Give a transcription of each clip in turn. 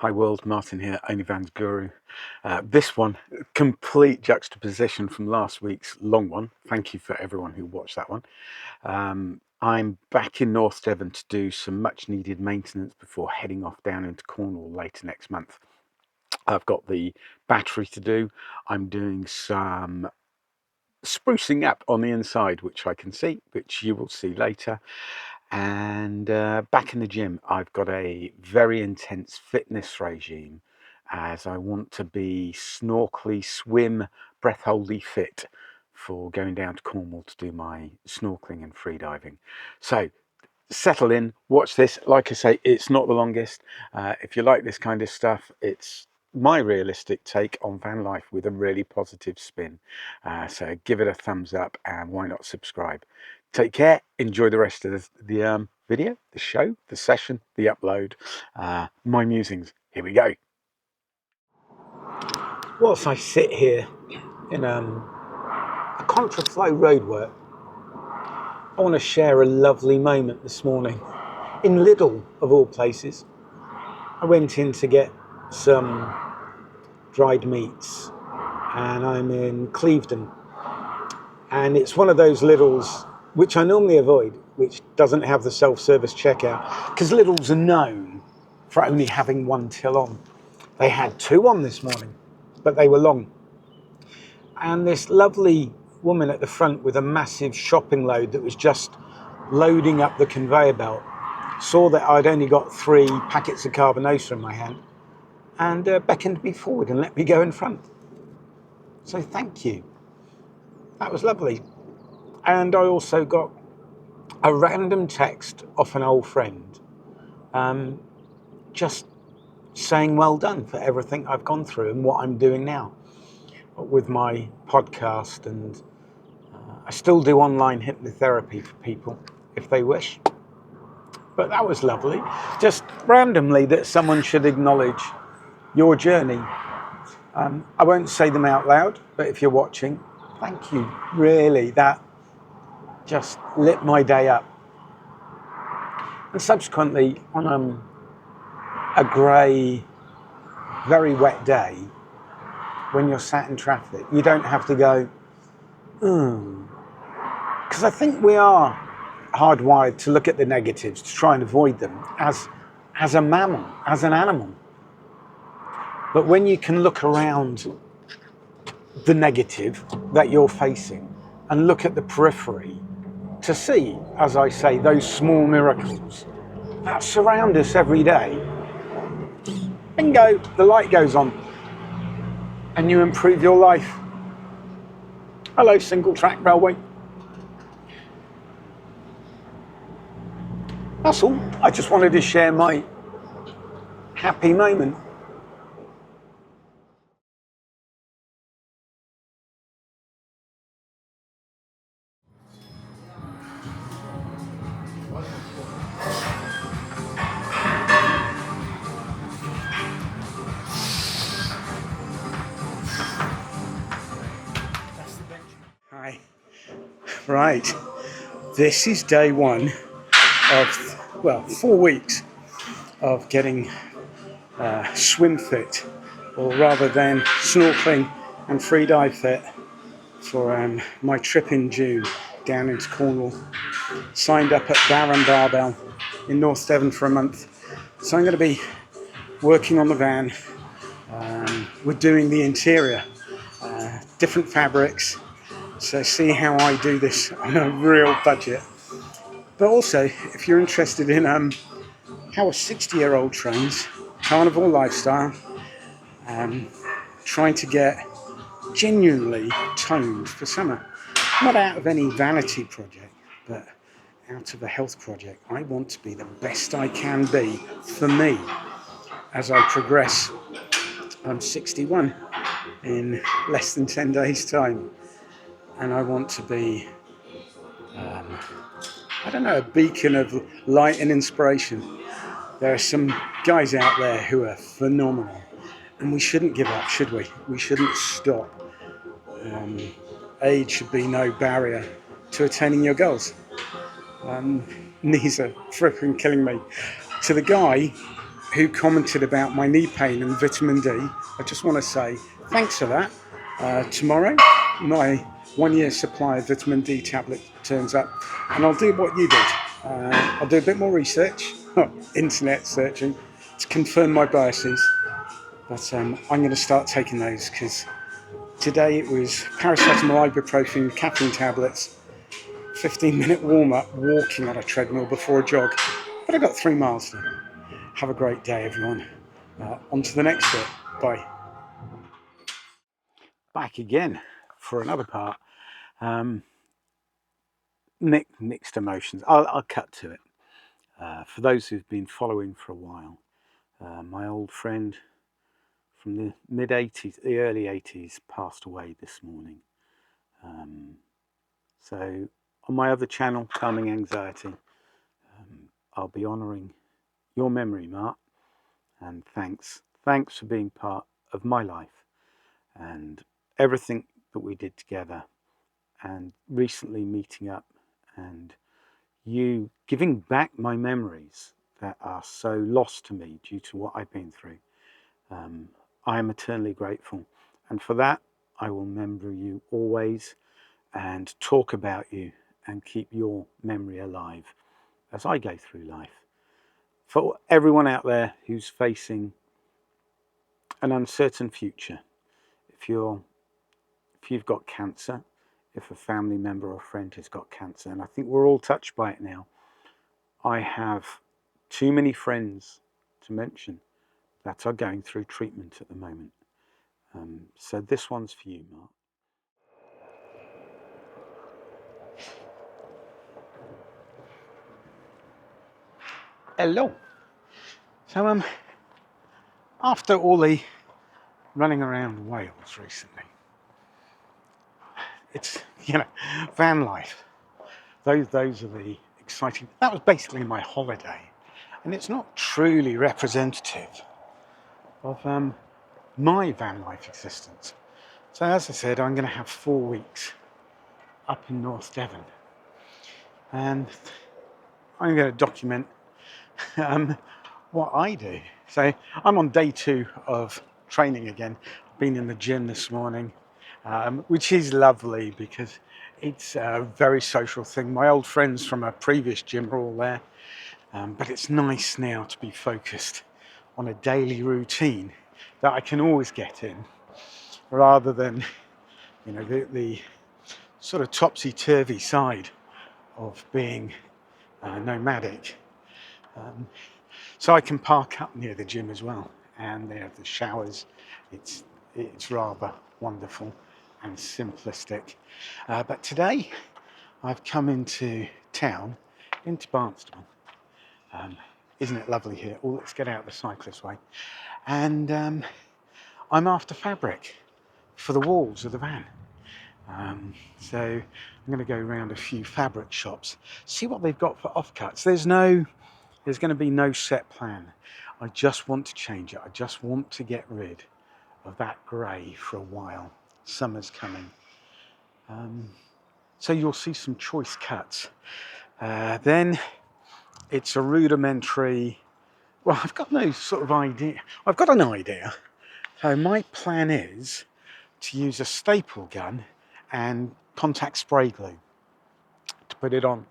Hi world, Martin here, OnlyFans Guru. This one, complete juxtaposition from last week's long one. Thank you for everyone who watched that one. I'm back in North Devon to do some much needed maintenance before heading off down into Cornwall later next month. I've got the battery to do. I'm doing some sprucing up on the inside, which I can see, which you will see later. And back in the gym, I've got a very intense fitness regime as I want to be snorkely, swim, breath holdy fit for going down to Cornwall to do my snorkeling and freediving. So settle in, watch this. Like I say, it's not the longest. If you like this kind of stuff, it's my realistic take on van life with a really positive spin. So give it a thumbs up and why not subscribe. Take care, enjoy the rest of the video, the show, the session, the upload, my musings. Here we go. Whilst I sit here in a contraflow roadwork, I want to share a lovely moment this morning. In Lidl, of all places, I went in to get some dried meats, and I'm in Clevedon. And it's one of those Lidls which I normally avoid, which doesn't have the self-service checkout, because Lidls are known for only having one till on. They had two on this morning, but they were long. And this lovely woman at the front with a massive shopping load that was just loading up the conveyor belt saw that I'd only got 3 packets of carbonacer in my hand and beckoned me forward and let me go in front. So thank you. That was lovely. And I also got a random text off an old friend just saying well done for everything I've gone through and what I'm doing now with my podcast. And I still do online hypnotherapy for people if they wish. But that was lovely. Just randomly that someone should acknowledge your journey. I won't say them out loud, but if you're watching, thank you. Really, that just lit my day up. And subsequently, on a grey, very wet day, when you're sat in traffic, you don't have to go, because I think we are hardwired to look at the negatives, to try and avoid them as a mammal, as an animal. But when you can look around the negative that you're facing and look at the periphery to see, as I say, those small miracles that surround us every day, bingo, the light goes on and you improve your life. Hello, single track railway. That's all. I just wanted to share my happy moment. Hi. Right. This is day one of, well, 4 weeks of getting swim fit, or rather than snorkeling and freedive fit for my trip in June down into Cornwall. Signed up at Barnstable in North Devon for a month. So I'm going to be working on the van. We're doing the interior, different fabrics. So see how I do this on a real budget. But also, if you're interested in how a 60-year-old trains, carnival lifestyle, trying to get genuinely toned for summer, not out of any vanity project, but out of a health project. I want to be the best I can be for me as I progress. I'm 61 in less than 10 days' time, and I want to be I don't know, a beacon of light and inspiration. There are some guys out there who are phenomenal, and we shouldn't give up, should we? We shouldn't stop. Age should be no barrier to attaining your goals. Knees are fripping killing me. To the guy who commented about my knee pain and vitamin D. I just want to say thanks for that. Tomorrow, my 1 year supply of vitamin D tablet turns up, and I'll do what you did. I'll do a bit more research, internet searching, to confirm my biases. But I'm going to start taking those because today it was paracetamol, ibuprofen, caffeine tablets, 15-minute warm-up, walking on a treadmill before a jog. But I got 3 miles done. Have a great day, everyone. On to the next bit. Bye. Back again for another part. Mixed emotions. I'll cut to it. For those who've been following for a while, my old friend from the mid-80s, the early 80s, passed away this morning. So on my other channel, Calming Anxiety, I'll be honouring your memory, Mark, and thanks for being part of my life and everything that we did together, and recently meeting up and you giving back my memories that are so lost to me due to what I've been through. I am eternally grateful, and for that I will remember you always and talk about you and keep your memory alive as I go through life. For everyone out there who's facing an uncertain future, if you've got cancer, if a family member or friend has got cancer, and I think we're all touched by it now. I have too many friends to mention that are going through treatment at the moment. So this one's for you, Mark. Hello. So after all the running around Wales recently, it's van life. Those are the exciting. That was basically my holiday, and it's not truly representative of my van life existence. So as I said, I'm going to have 4 weeks up in North Devon, and I'm going to document what I do. So I'm on day 2 of training again. I've been in the gym this morning, which is lovely because it's a very social thing. My old friends from a previous gym are all there, but it's nice now to be focused on a daily routine that I can always get in, rather than the sort of topsy-turvy side of being nomadic. So I can park up near the gym as well, and they have the showers. It's rather wonderful and simplistic. But today I've come into town, into Barnstable. Isn't it lovely here? Oh, let's get out the cyclist way. And I'm after fabric for the walls of the van. So I'm going to go around a few fabric shops, see what they've got for offcuts. There's going to be no set plan. I just want to change it. I just want to get rid of that grey for a while. Summer's coming. So you'll see some choice cuts. Then it's a rudimentary, well, I've got no sort of idea. I've got an idea. So my plan is to use a staple gun and contact spray glue to put it on,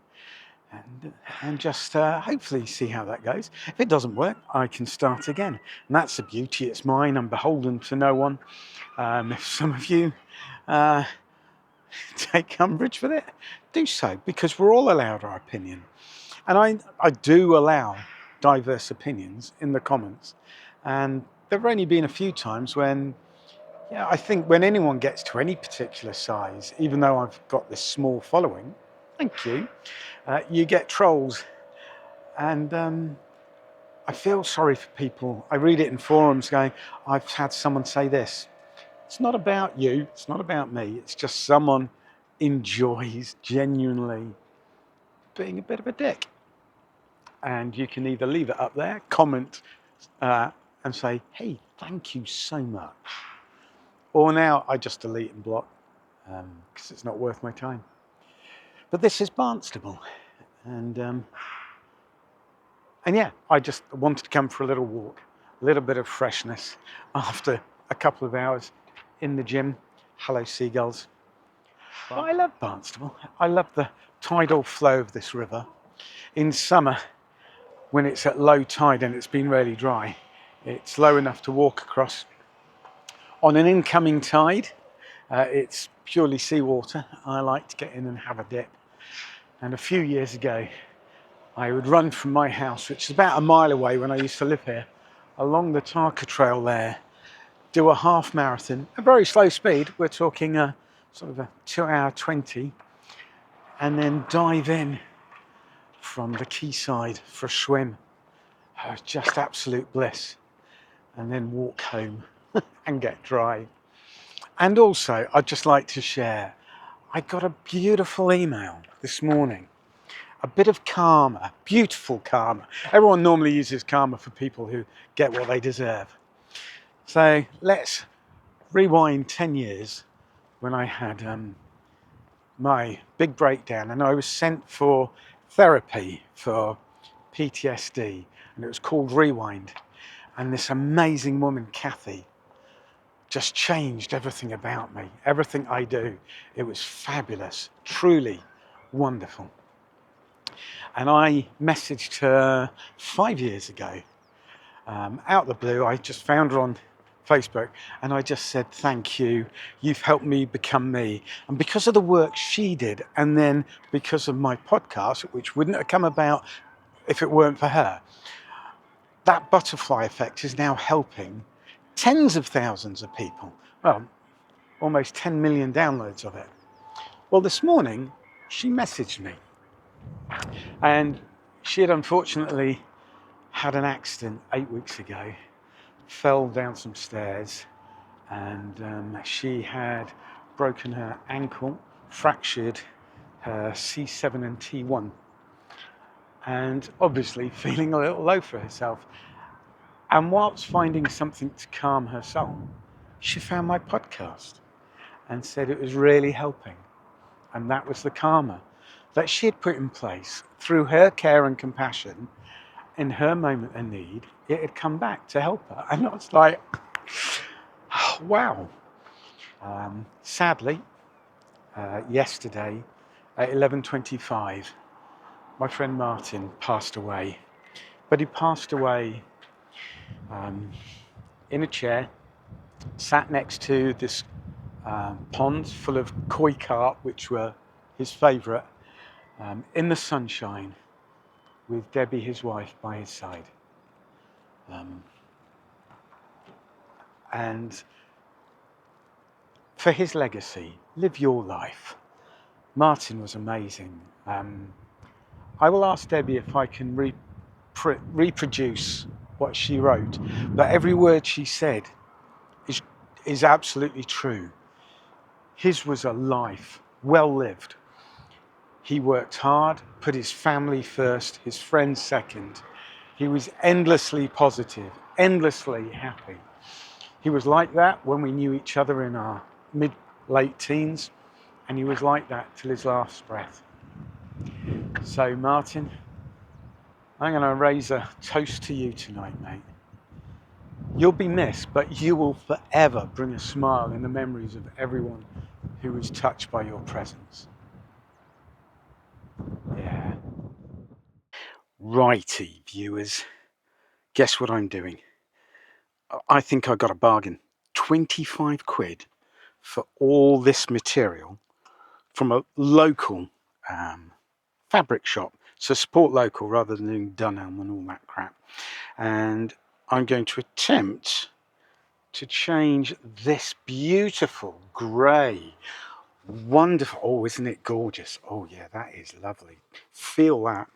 and just hopefully see how that goes. If it doesn't work, I can start again, and that's the beauty. It's mine. I'm beholden to no one. If some of you take umbrage with it, do so, because we're all allowed our opinion, and I do allow diverse opinions in the comments. And there have only been a few times when I think when anyone gets to any particular size, even though I've got this small following, thank you, you get trolls. And I feel sorry for people. I read it in forums going, I've had someone say this. It's not about you. It's not about me. It's just someone enjoys genuinely being a bit of a dick. And you can either leave it up there, comment, and say, hey, thank you so much. Or now I just delete and block because it's not worth my time. But this is Barnstable. And And yeah, I just wanted to come for a little walk, a little bit of freshness after a couple of hours in the gym. Hello, seagulls. But I love Barnstable. I love the tidal flow of this river. In summer, when it's at low tide and it's been really dry, it's low enough to walk across. On an incoming tide, it's purely seawater. I like to get in and have a dip. And a few years ago, I would run from my house, which is about a mile away when I used to live here, along the Tarka Trail there, do a half marathon, a very slow speed. We're talking sort of a 2 hour 20, and then dive in from the quayside for a swim. Just absolute bliss. And then walk home and get dry. And also, I'd just like to share, I got a beautiful email this morning. A bit of karma, beautiful karma. Everyone normally uses karma for people who get what they deserve. So let's rewind 10 years when I had my big breakdown, and I was sent for therapy for PTSD, and it was called Rewind. And this amazing woman, Kathy, just changed everything about me, everything I do. It was fabulous, truly wonderful. And I messaged her 5 years ago, out of the blue. I just found her on Facebook, and I just said, thank you, you've helped me become me. And because of the work she did, and then because of my podcast, which wouldn't have come about if it weren't for her, that butterfly effect is now helping tens of thousands of people. Well, almost 10 million downloads of it. Well, this morning she messaged me, and she had unfortunately had an accident 8 weeks ago, fell down some stairs, and she had broken her ankle, fractured her C7 and T1, and obviously feeling a little low for herself. And whilst finding something to calm her soul, she found my podcast and said it was really helping. And that was the karma that she had put in place through her care and compassion. In her moment of need, it had come back to help her. And I was like, oh, wow. Sadly, yesterday at 11:25, my friend Martin passed away. But he passed away in a chair, sat next to this pond full of koi carp, which were his favourite, in the sunshine, with Debbie, his wife, by his side. And for his legacy, live your life. Martin was amazing. I will ask Debbie if I can reproduce what she wrote, but every word she said is absolutely true. His was a life well lived. He worked hard, put his family first, his friends second. He was endlessly positive, endlessly happy. He was like that when we knew each other in our late teens, and he was like that till his last breath. So Martin, I'm going to raise a toast to you tonight, mate. You'll be missed, but you will forever bring a smile in the memories of everyone who was touched by your presence. Yeah. Righty, viewers. Guess what I'm doing? I think I got a bargain. 25 quid for all this material from a local fabric shop. So support local rather than doing Dunelm and all that crap. And I'm going to attempt to change this beautiful grey, wonderful, oh, isn't it gorgeous? Oh yeah, that is lovely. Feel that,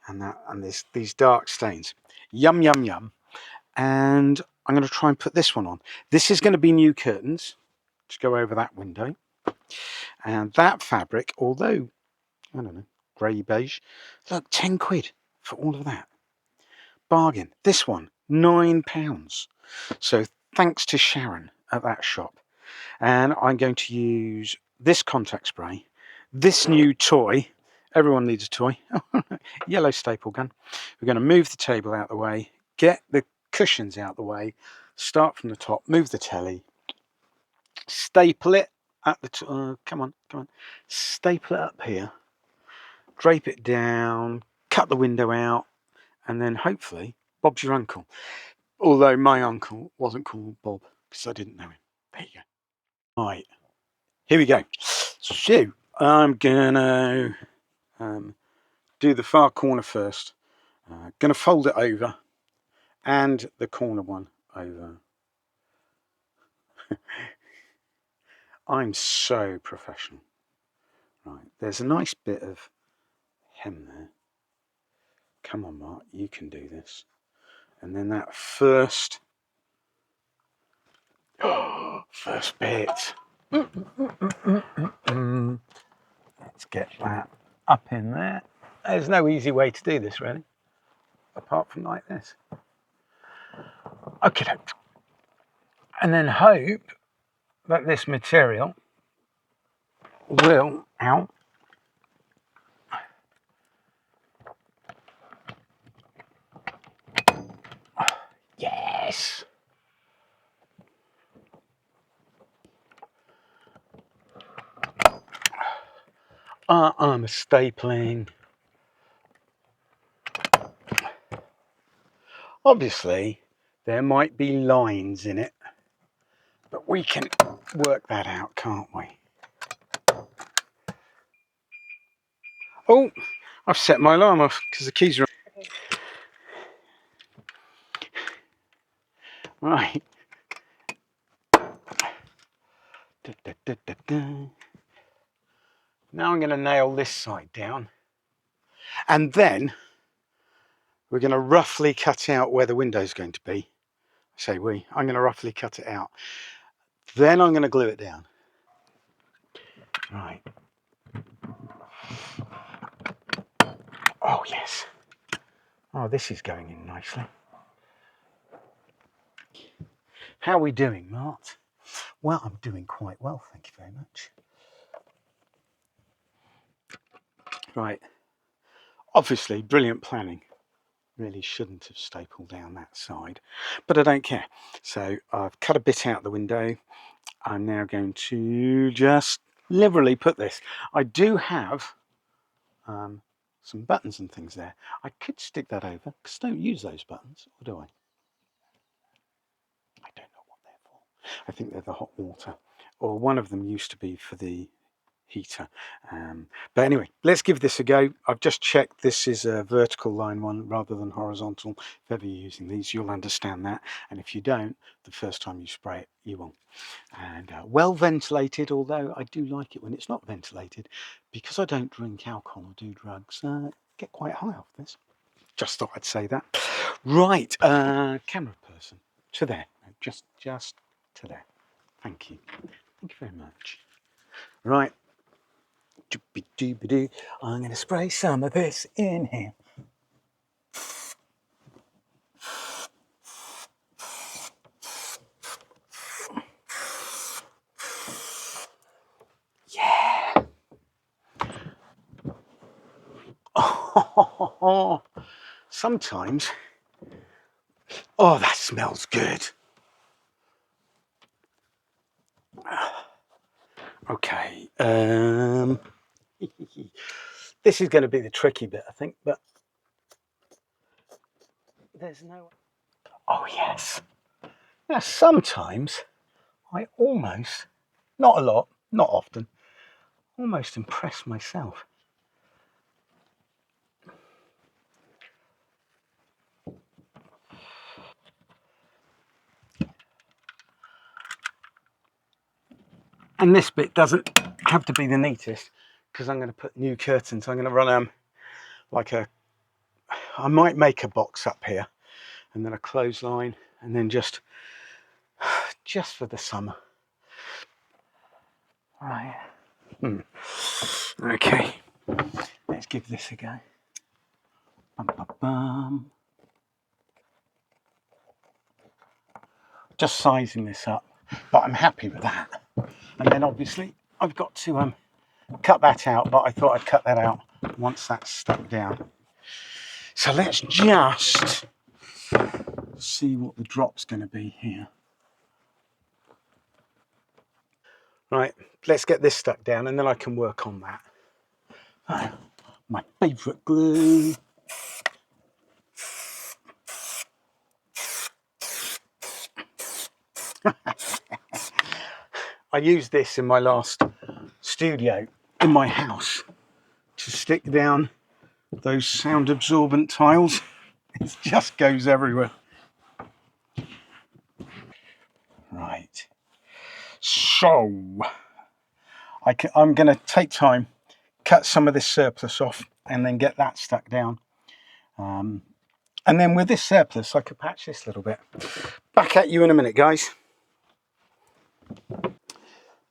and these dark stains. Yum, yum, yum. And I'm going to try and put this one on. This is going to be new curtains to go over that window. And that fabric, although, I don't know, grey beige, look, 10 quid for all of that. Bargain. This one, £9. So thanks to Sharon at that shop. And I'm going to use this contact spray, this new toy, everyone needs a toy. Yellow staple gun. We're going to move the table out the way, get the cushions out the way, start from the top, move the telly, staple it at the come on, staple it up here, drape it down, cut the window out, and then hopefully Bob's your uncle. Although my uncle wasn't called Bob because I didn't know him. There you go. Right, here we go. So I'm gonna do the far corner first. Gonna fold it over and the corner one over. I'm so professional. Right, there's a nice bit of hem there. Come on, Mark, you can do this. And then that first bit. Let's get that up in there. There's no easy way to do this, really, apart from like this. Okay, and then hope that this material will out. Yes. I'm stapling. Obviously, there might be lines in it, but we can work that out, can't we? Oh, I've set my alarm off because the keys are right. Now I'm going to nail this side down, and then we're going to roughly cut out where the window is going to be. I'm going to roughly cut it out. Then I'm going to glue it down. Right. Oh, yes. Oh, this is going in nicely. How are we doing, Mart? Well, I'm doing quite well, thank you very much. Right. Obviously, brilliant planning. Really shouldn't have stapled down that side, but I don't care. So I've cut a bit out the window. I'm now going to just liberally put this. I do have some buttons and things there. I could stick that over because I don't use those buttons, or do I? I don't know what they're for. I think they're the hot water, or one of them used to be for the heater. But anyway, let's give this a go. I've just checked this is a vertical line one rather than horizontal. If ever you're using these, you'll understand that, and if you don't, the first time you spray it, you won't. And well ventilated, although I do like it when it's not ventilated, because I don't drink alcohol or do drugs. Get quite high off this. Just thought I'd say that. Right, camera person, to there, just to there. Thank you very much. Right, I'm going to spray some of this in here. Yeah. Oh, sometimes. Oh, that smells good. Okay. This is going to be the tricky bit, I think, but there's no. Oh, yes. Now, sometimes I almost, not a lot, not often, almost impress myself. And this bit doesn't have to be the neatest because I'm going to put new curtains. I'm going to run I might make a box up here and then a clothesline and then just for the summer. Right. Okay. Let's give this a go. Bum, bum, bum. Just sizing this up, but I'm happy with that. And then obviously I've got to cut that out, but I thought I'd cut that out once that's stuck down. So let's just see what the drop's going to be here. Right, let's get this stuck down and then I can work on that. Oh, my favourite glue. I used this in my last studio in my house to stick down those sound absorbent tiles. It just goes everywhere. Right, so I'm going to take time, cut some of this surplus off and then get that stuck down. And then with this surplus I could patch this a little bit. Back at you in a minute, guys.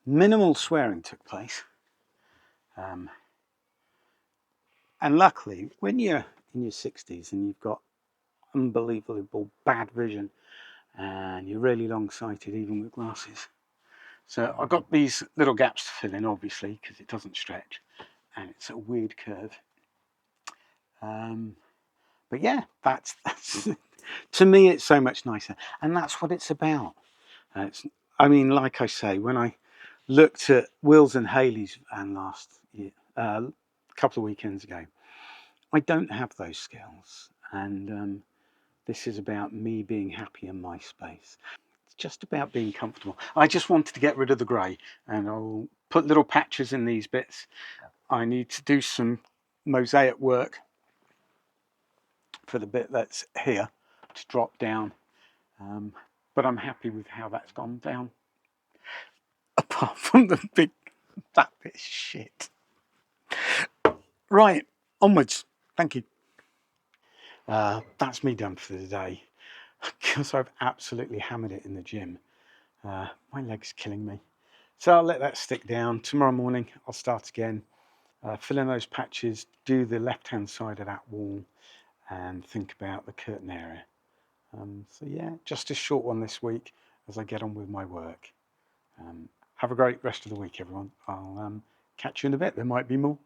Minimal swearing took place. And luckily, when you're in your 60s and you've got unbelievable bad vision and you're really long-sighted even with glasses. So I've got these little gaps to fill in, obviously, because it doesn't stretch and it's a weird curve. But yeah, that's to me, it's so much nicer. And that's what it's about. I mean, like I say, when I looked at Will's and Haley's van last year, a couple of weekends ago, I don't have those skills. And this is about me being happy in my space. It's just about being comfortable. I just wanted to get rid of the grey, and I'll put little patches in these bits. I need to do some mosaic work for the bit that's here to drop down. But I'm happy with how that's gone down. Apart from that bit of shit. Right, onwards. Thank you. That's me done for the day. Because I've absolutely hammered it in the gym. My leg's killing me. So I'll let that stick down. Tomorrow morning I'll start again. Fill in those patches, do the left-hand side of that wall and think about the curtain area. So yeah, just a short one this week as I get on with my work. Have a great rest of the week, everyone. I'll catch you in a bit. There might be more.